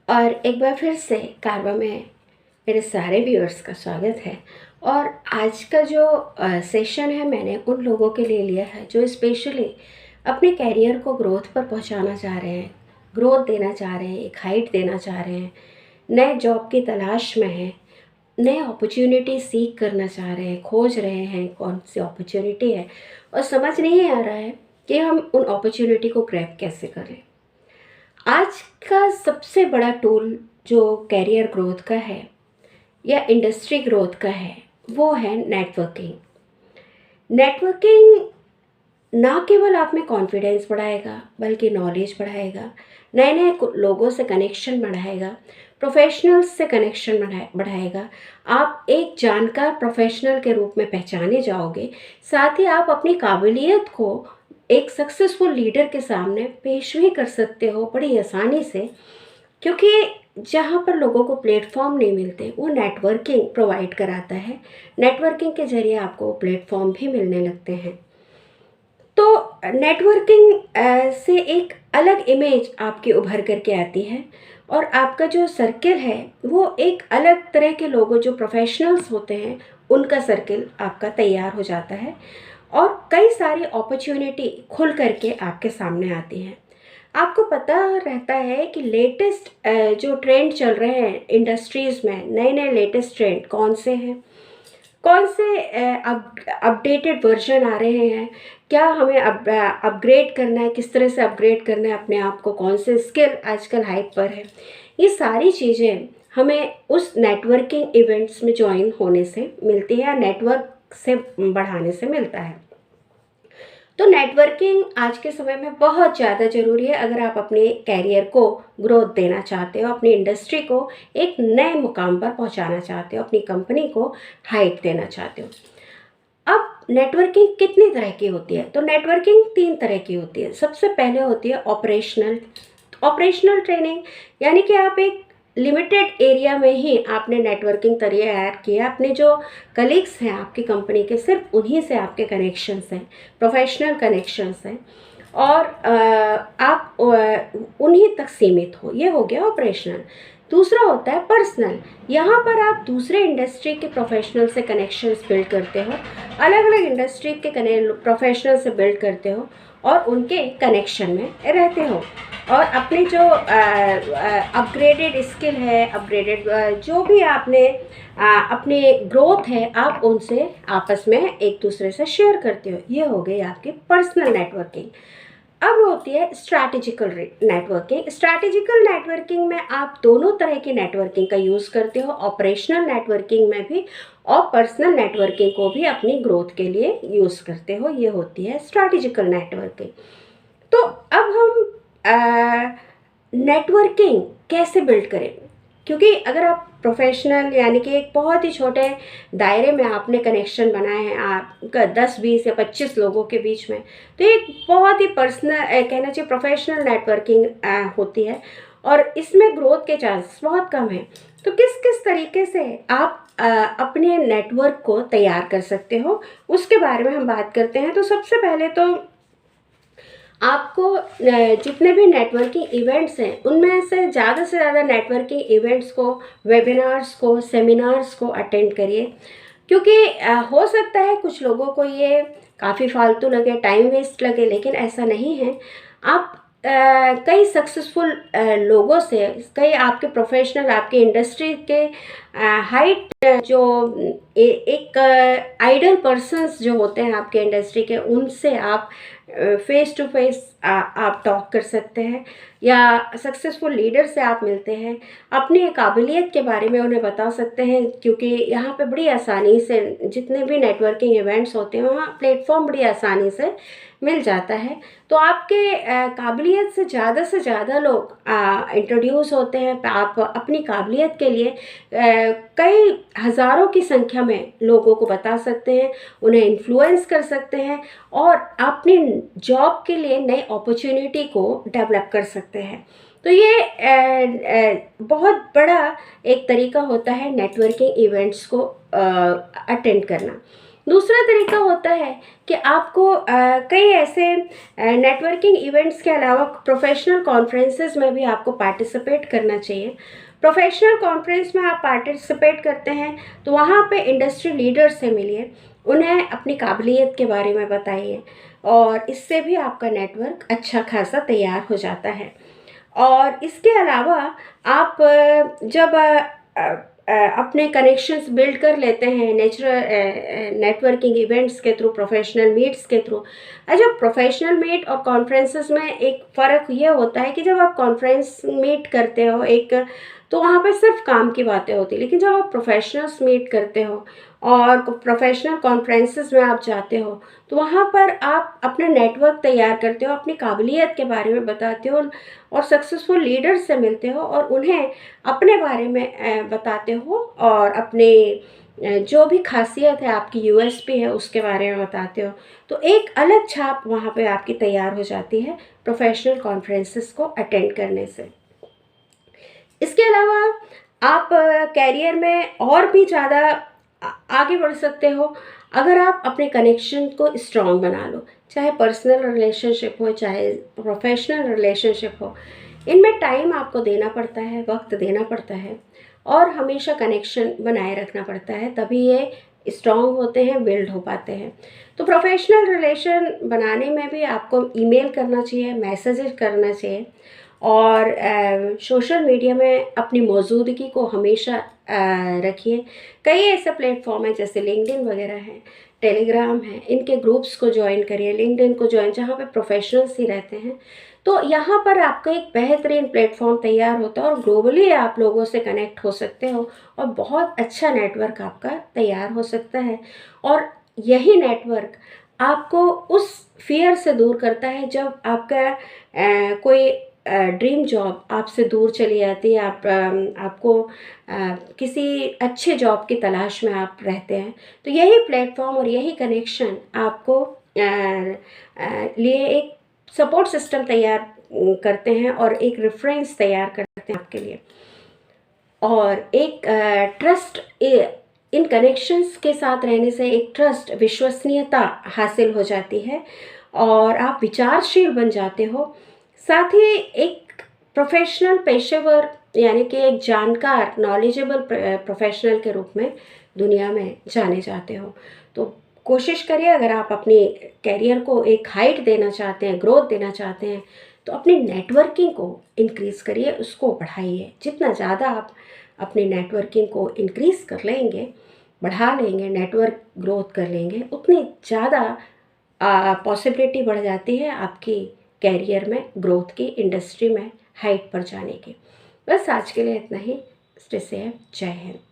और एक बार फिर से कारवा में मेरे सारे व्यूअर्स का स्वागत है। और आज का जो सेशन है मैंने उन लोगों के लिए लिया है जो स्पेशली अपने कैरियर को ग्रोथ पर पहुंचाना चाह रहे हैं, ग्रोथ देना चाह रहे हैं, एक हाइट देना चाह रहे हैं, नए जॉब की तलाश में हैं, नए अपॉर्चुनिटी सीख करना चाह रहे हैं, खोज रहे हैं कौन सी अपॉर्चुनिटी है और समझ नहीं आ रहा है कि हम उन अपॉर्चुनिटी को ग्रैब कैसे करें। आज का सबसे बड़ा टूल जो कैरियर ग्रोथ का है या इंडस्ट्री ग्रोथ का है वो है नेटवर्किंग। नेटवर्किंग ना केवल आप में कॉन्फिडेंस बढ़ाएगा बल्कि नॉलेज बढ़ाएगा, नए नए लोगों से कनेक्शन बढ़ाएगा, प्रोफेशनल्स से कनेक्शन बढ़ाएगा। आप एक जानकार प्रोफेशनल के रूप में पहचाने जाओगे। साथ ही आप अपनी काबिलियत को एक सक्सेसफुल लीडर के सामने पेश भी कर सकते हो बड़ी आसानी से, क्योंकि जहाँ पर लोगों को प्लेटफॉर्म नहीं मिलते वो नेटवर्किंग प्रोवाइड कराता है। नेटवर्किंग के ज़रिए आपको प्लेटफॉर्म भी मिलने लगते हैं। तो नेटवर्किंग से एक अलग इमेज आपकी उभर करके आती है और आपका जो सर्किल है वो एक अलग तरह के लोगों जो प्रोफेशनल्स होते हैं उनका सर्किल आपका तैयार हो जाता है और कई सारी अपॉर्चुनिटी खुल करके आपके सामने आती हैं। आपको पता रहता है कि लेटेस्ट जो ट्रेंड चल रहे हैं इंडस्ट्रीज़ में, नए नए लेटेस्ट ट्रेंड कौन से हैं, कौन से अपडेटेड वर्जन आ रहे हैं, क्या हमें अपग्रेड करना है, किस तरह से अपग्रेड करना है अपने आप को, कौन से स्किल आजकल हाइप पर है। ये सारी चीज़ें हमें उस नेटवर्किंग इवेंट्स में ज्वाइन होने से मिलती है या नेटवर्क से बढ़ाने से मिलता है। तो नेटवर्किंग आज के समय में बहुत ज़्यादा ज़रूरी है अगर आप अपने कैरियर को ग्रोथ देना चाहते हो, अपनी इंडस्ट्री को एक नए मुकाम पर पहुंचाना चाहते हो, अपनी कंपनी को हाइट देना चाहते हो। अब नेटवर्किंग कितनी तरह की होती है? तो नेटवर्किंग 3 तरह की होती है। सबसे पहले होती है ऑपरेशनल ट्रेनिंग, यानी कि आप एक लिमिटेड एरिया में ही आपने नेटवर्किंग तैयार किया, अपने जो कलीग्स हैं आपकी कंपनी के सिर्फ उन्हीं से आपके कनेक्शंस हैं, प्रोफेशनल कनेक्शंस हैं और आप उन्हीं तक सीमित हो। ये हो गया ऑपरेशनल। दूसरा होता है पर्सनल। यहाँ पर आप दूसरे इंडस्ट्री के प्रोफेशनल से कनेक्शंस बिल्ड करते हो, अलग अलग इंडस्ट्री के प्रोफेशनल से बिल्ड करते हो और उनके कनेक्शन में रहते हो और अपने जो अपग्रेडेड स्किल है, अपग्रेडेड जो भी आपने अपनी ग्रोथ है, आप उनसे आपस में एक दूसरे से शेयर करते हो। ये हो गई आपकी पर्सनल नेटवर्किंग। अब होती है स्ट्रैटेजिकल नेटवर्किंग। स्ट्रैटेजिकल नेटवर्किंग में आप दोनों तरह की नेटवर्किंग का यूज़ करते हो, ऑपरेशनल नेटवर्किंग में भी और पर्सनल नेटवर्किंग को भी अपनी ग्रोथ के लिए यूज़ करते हो। ये होती है स्ट्रैटेजिकल नेटवर्किंग। तो अब हम नेटवर्किंग कैसे बिल्ड करें, क्योंकि अगर आप प्रोफेशनल यानी कि एक बहुत ही छोटे दायरे में आपने कनेक्शन बनाए हैं आपका 10, 20 या 25 लोगों के बीच में, तो एक बहुत ही पर्सनल कहना चाहिए प्रोफेशनल नेटवर्किंग होती है और इसमें ग्रोथ के चांसेस बहुत कम हैं। तो किस किस तरीके से आप अपने नेटवर्क को तैयार कर सकते हो उसके बारे में हम बात करते हैं। तो सबसे पहले तो आपको जितने भी नेटवर्किंग इवेंट्स हैं उनमें से ज़्यादा नेटवर्किंग इवेंट्स को, वेबिनार्स को, सेमिनार्स को अटेंड करिए, क्योंकि हो सकता है कुछ लोगों को ये काफ़ी फालतू लगे, टाइम वेस्ट लगे, लेकिन ऐसा नहीं है। आप कई सक्सेसफुल लोगों से, कई आपके प्रोफेशनल, आपके इंडस्ट्री के हाइट जो एक आइडल पर्सन्स जो होते हैं आपके इंडस्ट्री के, उनसे आप फेस टू फेस आप टॉक कर सकते हैं या सक्सेसफुल लीडर से आप मिलते हैं, अपनी काबिलियत के बारे में उन्हें बता सकते हैं, क्योंकि यहाँ पे बड़ी आसानी से जितने भी नेटवर्किंग इवेंट्स होते हैं वहाँ प्लेटफॉर्म बड़ी आसानी से मिल जाता है। तो आपके काबिलियत से ज़्यादा लोग इंट्रोड्यूस होते हैं। आप अपनी काबिलियत के लिए कई हज़ारों की संख्या में लोगों को बता सकते हैं, उन्हें इन्फ्लुएंस कर सकते हैं और अपनी जॉब के लिए नई अपॉर्चुनिटी को डेवलप कर सकते हैं। तो ये बहुत बड़ा एक तरीका होता है नेटवर्किंग इवेंट्स को अटेंड करना। दूसरा तरीका होता है कि आपको कई ऐसे नेटवर्किंग इवेंट्स के अलावा प्रोफेशनल कॉन्फ्रेंसेस में भी आपको पार्टिसिपेट करना चाहिए। प्रोफेशनल कॉन्फ्रेंस में आप पार्टिसिपेट करते हैं तो वहाँ पे इंडस्ट्री लीडर्स से मिलिए, उन्हें अपनी काबिलियत के बारे में बताइए और इससे भी आपका नेटवर्क अच्छा खासा तैयार हो जाता है। और इसके अलावा आप जब अपने कनेक्शंस बिल्ड कर लेते हैं नेटवर्किंग इवेंट्स के थ्रू, प्रोफेशनल मीट्स के थ्रू। जब प्रोफेशनल मीट और कॉन्फ्रेंसेस में एक फ़र्क ये होता है कि जब आप कॉन्फ्रेंस मीट करते हो एक, तो वहाँ पे सिर्फ काम की बातें होती, लेकिन जब आप प्रोफेशनल्स मीट करते हो और प्रोफेशनल कॉन्फ्रेंसेस में आप जाते हो तो वहाँ पर आप अपना नेटवर्क तैयार करते हो, अपनी काबिलियत के बारे में बताते हो और सक्सेसफुल लीडर्स से मिलते हो और उन्हें अपने बारे में बताते हो और अपने जो भी खासियत है, आपकी यूएसपी है, उसके बारे में बताते हो। तो एक अलग छाप वहाँ पे आपकी तैयार हो जाती है प्रोफेशनल कॉन्फ्रेंसेस को अटेंड करने से। इसके अलावा आप कैरियर में और भी ज़्यादा आगे बढ़ सकते हो अगर आप अपने कनेक्शन को स्ट्रॉन्ग बना लो, चाहे पर्सनल रिलेशनशिप हो चाहे प्रोफेशनल रिलेशनशिप हो। इनमें टाइम आपको देना पड़ता है, वक्त देना पड़ता है और हमेशा कनेक्शन बनाए रखना पड़ता है, तभी ये स्ट्रॉन्ग होते हैं, बिल्ड हो पाते हैं। तो प्रोफेशनल रिलेशन बनाने में भी आपको ईमेल करना चाहिए, मैसेजेस करना चाहिए और सोशल मीडिया में अपनी मौजूदगी को हमेशा रखिए। कई ऐसे प्लेटफॉर्म हैं जैसे लिंक्डइन वगैरह हैं, टेलीग्राम है, इनके ग्रुप्स को ज्वाइन करिए, लिंक्डइन को ज्वाइन, जहाँ पे प्रोफेशनल्स ही रहते हैं। तो यहाँ पर आपका एक बेहतरीन प्लेटफॉर्म तैयार होता है और ग्लोबली आप लोगों से कनेक्ट हो सकते हो और बहुत अच्छा नेटवर्क आपका तैयार हो सकता है। और यही नेटवर्क आपको उस फियर से दूर करता है जब आपका कोई ड्रीम जॉब आपसे दूर चली जाती है, आपको किसी अच्छे जॉब की तलाश में आप रहते हैं, तो यही प्लेटफॉर्म और यही कनेक्शन आपको लिए एक सपोर्ट सिस्टम तैयार करते हैं और एक रेफरेंस तैयार करते हैं आपके लिए। और एक ट्रस्ट, इन कनेक्शंस के साथ रहने से एक ट्रस्ट, विश्वसनीयता हासिल हो जाती है और आप विचारशील बन जाते हो। साथ ही एक प्रोफेशनल पेशेवर यानी कि एक जानकार, नॉलेजेबल प्रोफेशनल के रूप में दुनिया में जाने जाते हो। तो कोशिश करिए, अगर आप अपनी कैरियर को एक हाइट देना चाहते हैं, ग्रोथ देना चाहते हैं, तो अपनी नेटवर्किंग को इंक्रीज़ करिए, उसको बढ़ाइए। जितना ज़्यादा आप अपनी नेटवर्किंग को इंक्रीज़ कर लेंगे, बढ़ा लेंगे, नेटवर्क ग्रोथ कर लेंगे, उतनी ज़्यादा पॉसिबिलिटी बढ़ जाती है आपकी कैरियर में ग्रोथ की, इंडस्ट्री में हाइट पर जाने की। बस आज के लिए इतना ही। Stay safe. जय हिंद।